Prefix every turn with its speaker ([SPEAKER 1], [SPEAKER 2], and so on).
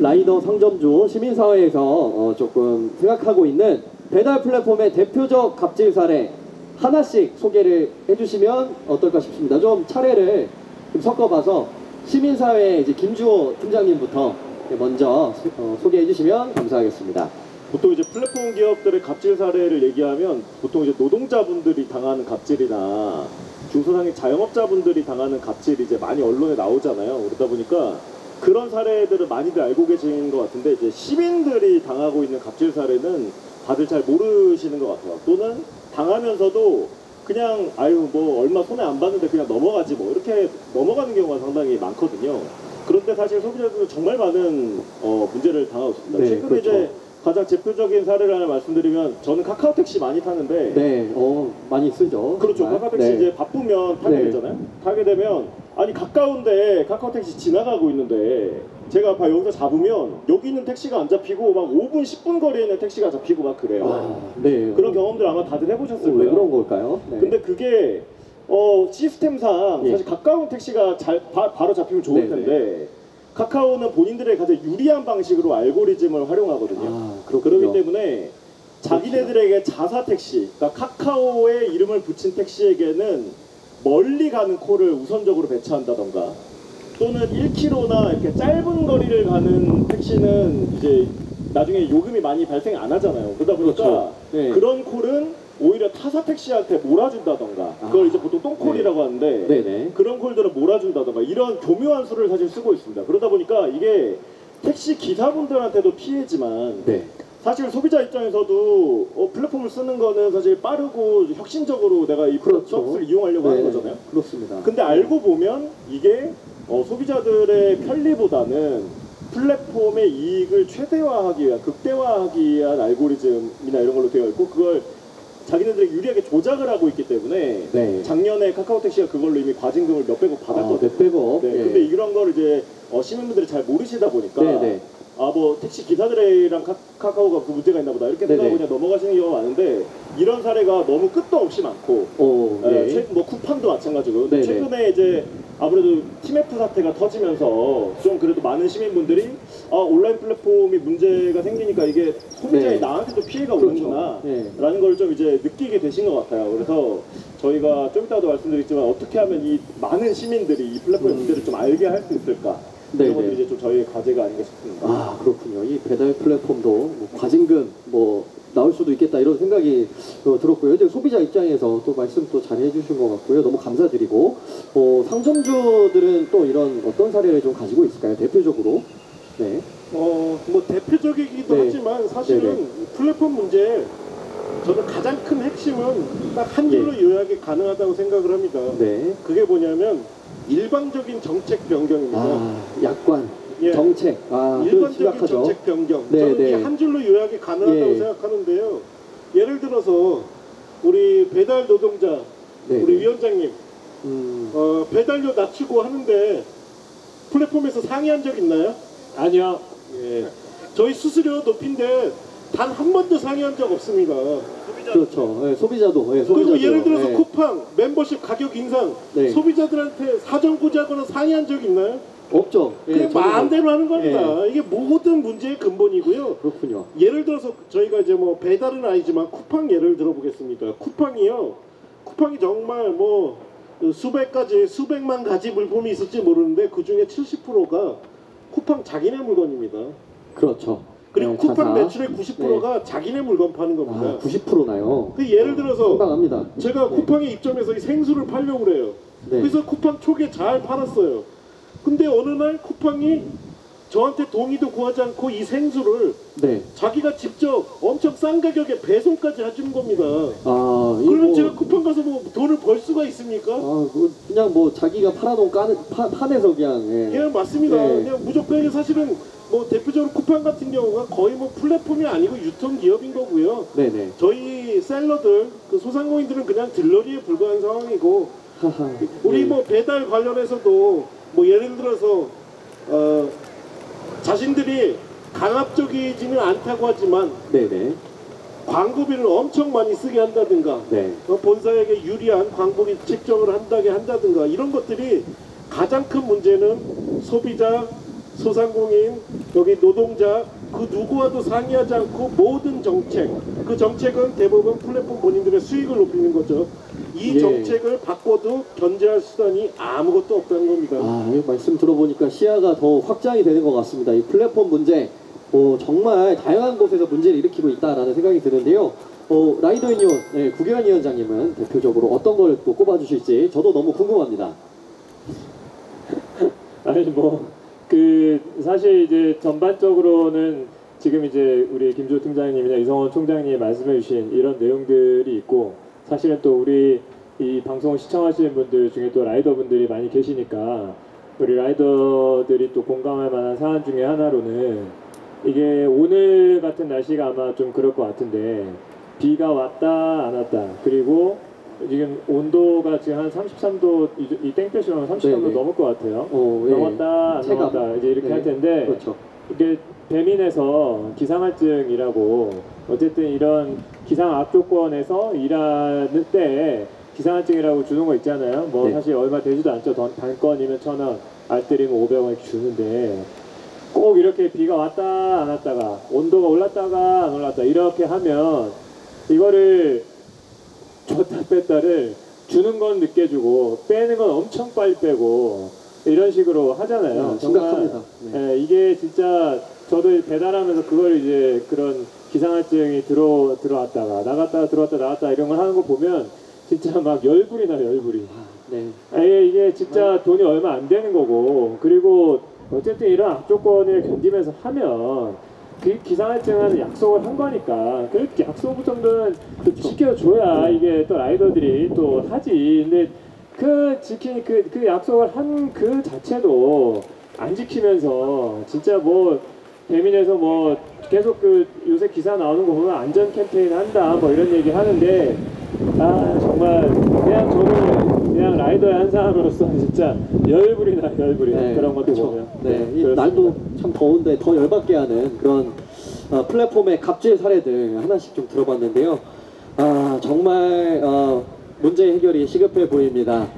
[SPEAKER 1] 라이더 상점주 시민사회에서 조금 생각하고 있는 배달 플랫폼의 대표적 갑질 사례 하나씩 소개를 해주시면 어떨까 싶습니다. 좀 차례를 좀 섞어봐서 시민사회 이제 김주호 팀장님부터 먼저 소개해 주시면 감사하겠습니다.
[SPEAKER 2] 보통 이제 플랫폼 기업들의 갑질 사례를 얘기하면 보통 이제 노동자분들이 당하는 갑질이나 중소상인 자영업자분들이 당하는 갑질이 이제 많이 언론에 나오잖아요. 그러다 보니까 그런 사례들을 많이들 알고 계신 것 같은데 이제 시민들이 당하고 있는 갑질 사례는 다들 잘 모르시는 것 같아요. 또는 당하면서도 그냥 아유 뭐 얼마 손해 안 봤는데 그냥 넘어가지 뭐 이렇게 넘어가는 경우가 상당히 많거든요. 그런데 사실 소비자들은 정말 많은 문제를 당하고 있습니다.
[SPEAKER 1] 네,
[SPEAKER 2] 최근에
[SPEAKER 1] 그렇죠.
[SPEAKER 2] 이제 가장 대표적인 사례를 하나 말씀드리면 저는 카카오택시 많이 타는데
[SPEAKER 1] 네, 많이 쓰죠.
[SPEAKER 2] 그렇죠.
[SPEAKER 1] 정말.
[SPEAKER 2] 카카오택시
[SPEAKER 1] 네.
[SPEAKER 2] 이제 바쁘면 타게
[SPEAKER 1] 네.
[SPEAKER 2] 되잖아요. 타게 되면 아니 가까운데 카카오택시 지나가고 있는데 제가 여기서 잡으면 여기 있는 택시가 안 잡히고 막 5분 10분 거리에 있는 택시가 잡히고 막 그래요.
[SPEAKER 1] 네.
[SPEAKER 2] 그런 경험들 아마 다들 해보셨을
[SPEAKER 1] 왜
[SPEAKER 2] 거예요.
[SPEAKER 1] 그런 걸까요? 네.
[SPEAKER 2] 근데 그게 시스템상
[SPEAKER 1] 예.
[SPEAKER 2] 사실 가까운 택시가 바로 잡히면 좋을
[SPEAKER 1] 네네.
[SPEAKER 2] 텐데 카카오는 본인들의 가장 유리한 방식으로 알고리즘을 활용하거든요.
[SPEAKER 1] 아, 그렇군요.
[SPEAKER 2] 그렇기 때문에 자기네들에게 자사 택시, 그러니까 카카오의 이름을 붙인 택시에게는 멀리 가는 콜을 우선적으로 배치한다던가 또는 1km나 이렇게 짧은 거리를 가는 택시는 이제 나중에 요금이 많이 발생 안 하잖아요. 그러다 보니까
[SPEAKER 1] 그렇죠. 네.
[SPEAKER 2] 그런 콜은 오히려 타사 택시한테 몰아준다던가 그걸 이제 보통 똥콜이라고
[SPEAKER 1] 네.
[SPEAKER 2] 하는데
[SPEAKER 1] 네네.
[SPEAKER 2] 그런 콜들은 몰아준다던가 이런 교묘한 수를 사실 쓰고 있습니다. 그러다 보니까 이게 택시 기사분들한테도 피해지만
[SPEAKER 1] 네.
[SPEAKER 2] 사실 소비자 입장에서도 플랫폼을 쓰는 거는 사실 빠르고 혁신적으로 내가 이
[SPEAKER 1] 그렇죠.
[SPEAKER 2] 서비스를 이용하려고 하는 거잖아요.
[SPEAKER 1] 그렇습니다.
[SPEAKER 2] 근데 알고 보면 이게 소비자들의 편리보다는 플랫폼의 이익을 최대화하기 위한 극대화하기 위한 알고리즘이나 이런 걸로 되어 있고 그걸 자기네들이 유리하게 조작을 하고 있기 때문에
[SPEAKER 1] 네.
[SPEAKER 2] 작년에 카카오택시가 그걸로 이미 과징금을 몇백억 받았거든요.
[SPEAKER 1] 몇백억.
[SPEAKER 2] 네,
[SPEAKER 1] 예.
[SPEAKER 2] 근데 이런 걸 이제 시민분들이 잘 모르시다 보니까
[SPEAKER 1] 네네.
[SPEAKER 2] 뭐 택시 기사들이랑 카카오가 그 문제가 있나 보다 이렇게 생각하고 그냥 넘어가시는 경우가 많은데 이런 사례가 너무 끝도 없이 많고 최근 뭐 쿠팡도 마찬가지고 근데 최근에 이제 아무래도 TMF 사태가 터지면서 좀 그래도 많은 시민분들이 온라인 플랫폼이 문제가 생기니까 이게 소비자의 나한테도 피해가 오는구나 라는 걸 좀 이제 느끼게 되신 것 같아요. 그래서 저희가 좀 이따도 말씀드리지만 어떻게 하면 이 많은 시민들이 이 플랫폼의 문제를 좀 알게 할 수 있을까 이런 것들이 이제 좀 저희의 과제가 아닌가 싶습니다.
[SPEAKER 1] 아, 그렇군요. 이 배달 플랫폼도 뭐 과징금 나올 수도 있겠다 이런 생각이 들었고요. 이제 소비자 입장에서 또 말씀 또 잘 해주신 것 같고요. 너무 감사드리고 상점주들은 또 이런 어떤 사례를 좀 가지고 있을까요? 대표적으로. 네.
[SPEAKER 3] 뭐 대표적이기도 하지만 사실은 플랫폼 문제 저는 가장 큰 핵심은 딱 한 줄로 요약이 가능하다고 생각을 합니다.
[SPEAKER 1] 네.
[SPEAKER 3] 그게 뭐냐면 일방적인 정책 변경입니다.
[SPEAKER 1] 약관, 정책.
[SPEAKER 3] 일반적인 정책 변경. 저는 이게 한 줄로 요약이 가능하다고 생각하는데요. 예를 들어서 우리 배달 노동자, 우리 위원장님, 배달료 낮추고 하는데 플랫폼에서 상의한 적 있나요?
[SPEAKER 2] 아니요.
[SPEAKER 3] 저희 수수료 높인데 단 한 번도 상의한 적 없습니다.
[SPEAKER 1] 그렇죠. 소비자도.
[SPEAKER 3] 그리고 예를 들어서 쿠팡 멤버십 가격 인상 소비자들한테 사전 고지하거나 상의한 적 있나요?
[SPEAKER 1] 없죠.
[SPEAKER 3] 그냥 마음대로 하는 겁니다. 이게 모든 문제의 근본이고요.
[SPEAKER 1] 그렇군요.
[SPEAKER 3] 예를 들어서 저희가 이제 뭐 배달은 아니지만 쿠팡 예를 들어보겠습니다. 쿠팡이 정말 뭐 수백만 가지 물품이 있을지 모르는데 그 중에 70%가 쿠팡 자기네 물건입니다.
[SPEAKER 1] 그렇죠.
[SPEAKER 3] 그리고 쿠팡 매출의 90%가 자기네 물건 파는 겁니다.
[SPEAKER 1] 90%나요?
[SPEAKER 3] 예를 들어서
[SPEAKER 1] 상당합니다.
[SPEAKER 3] 제가 쿠팡에 입점해서 이 생수를 팔려고 그래요. 그래서 쿠팡 초기에 잘 팔았어요. 근데 어느 날 쿠팡이 저한테 동의도 구하지 않고 이 생수를 자기가 직접 엄청 싼 가격에 배송까지 해주는 겁니다. 그러면 제가 쿠팡 가서 뭐 돈을 벌 수가 있습니까?
[SPEAKER 1] 그냥 뭐 자기가 팔아놓은 판에서 그냥.
[SPEAKER 3] 맞습니다. 그냥 무조건 사실은 뭐 대표적으로 쿠팡 같은 경우가 거의 뭐 플랫폼이 아니고 유통기업인 거고요. 저희 셀러들, 그 소상공인들은 그냥 들러리에 불과한 상황이고 우리 뭐 배달 관련해서도 뭐 예를 들어서 자신들이 강압적이지는 않다고 하지만 광고비를 엄청 많이 쓰게 한다든가 본사에게 유리한 광고비 책정을 한다든가 이런 것들이 가장 큰 문제는 소비자, 소상공인, 여기 노동자 그 누구와도 상의하지 않고 모든 정책, 그 정책은 대부분 플랫폼 본인들의 수익을 높이는 거죠. 이 정책을 바꿔도 견제할 수단이 아무것도 없다는 겁니다.
[SPEAKER 1] 이 말씀 들어보니까 시야가 더 확장이 되는 것 같습니다. 이 플랫폼 문제 정말 다양한 곳에서 문제를 일으키고 있다라는 생각이 드는데요. 라이더 유니온 구교환 위원장님은 대표적으로 어떤 걸 또 꼽아주실지 저도 너무 궁금합니다.
[SPEAKER 4] 아니 사실 이제 전반적으로는 지금 이제 우리 김주호 팀장님이나 이성원 총장님이 말씀해주신 이런 내용들이 있고, 사실은 또 우리 이 방송을 시청하시는 분들 중에 또 라이더분들이 많이 계시니까 우리 라이더들이 또 공감할 만한 사안 중에 하나로는, 이게 오늘 같은 날씨가 아마 좀 그럴 것 같은데 비가 왔다 안 왔다, 그리고 지금 온도가 지금 한 33도, 이 땡볕이면 33도 넘을 것 같아요. 넘었다 안 넘었다 이제 이렇게 할 텐데,
[SPEAKER 1] 그렇죠.
[SPEAKER 4] 이게 배민에서 기상할증이라고, 어쨌든 이런 기상 악조건에서 일하는 때 기상할증이라고 주는 거 있잖아요. 사실 얼마 되지도 않죠. 단건이면 1,000원, 알뜰이면 500원 이렇게 주는데, 꼭 이렇게 비가 왔다 안 왔다가 온도가 올랐다가 안 올랐다 이렇게 하면 이거를 줬다 뺐다를 주는 건 늦게 주고 빼는 건 엄청 빨리 빼고 이런 식으로 하잖아요.
[SPEAKER 1] 심각합니다.
[SPEAKER 4] 이게 진짜 저도 배달하면서 그걸 이제 그런 기상할증이 들어왔다가 나갔다가 들어왔다 나갔다 이런 걸 하는 거 보면 진짜 막 열불이 나요, 열불이. 이게 진짜 돈이 얼마 안 되는 거고, 그리고 어쨌든 이런 악조건을 견디면서 하면 그 기상할증은 약속을 한 거니까 그 약속 정도는 지켜줘야 이게 또 라이더들이 또 하지. 근데 그 약속을 한 그 자체도 안 지키면서 진짜 배민에서 계속 요새 기사 나오는 거 보면 안전 캠페인 한다 이런 얘기 하는데, 정말 그냥 저는 그냥 라이더의 한 사람으로서 진짜 열불이 나요, 열불이. 그런 것도 보면.
[SPEAKER 1] 이 날도 참 더운데 더 열받게 하는 그런 플랫폼의 갑질 사례들 하나씩 좀 들어봤는데요. 정말 문제 해결이 시급해 보입니다.